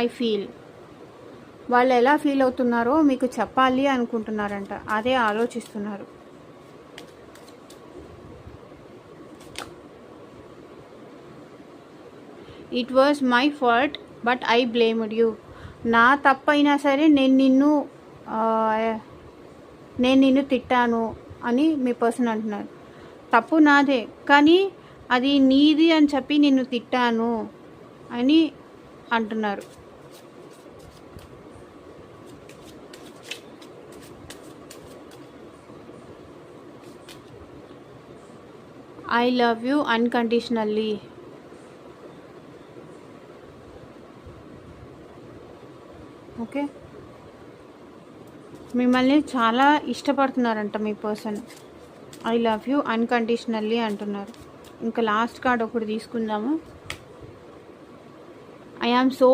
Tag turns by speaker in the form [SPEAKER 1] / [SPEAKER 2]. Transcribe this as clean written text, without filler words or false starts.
[SPEAKER 1] I feel. వాళ్ళు ఎలా feel అవుతున్నారో మీకు చెప్పాలి అనుకుంటున్నారంట, అదే ఆలోచిస్తున్నారు. It was my fault but I blamed you. నా తప్పైనా సరే నేను నిన్ను తిట్టాను అని మీ పర్సన్ అంటున్నారు. తప్పు నాదే, కానీ అది నీది అని చెప్పి నిన్ను తిట్టాను అని అంటున్నారు. I love you unconditionally. Okay, మిమ్మల్ని చాలా ఇష్టపడుతున్నారంట మీ person. I love you unconditionally అంటున్నారు. ఇంకా లాస్ట్ కార్డ్ ఒకటి తీసుకుందాము. I am so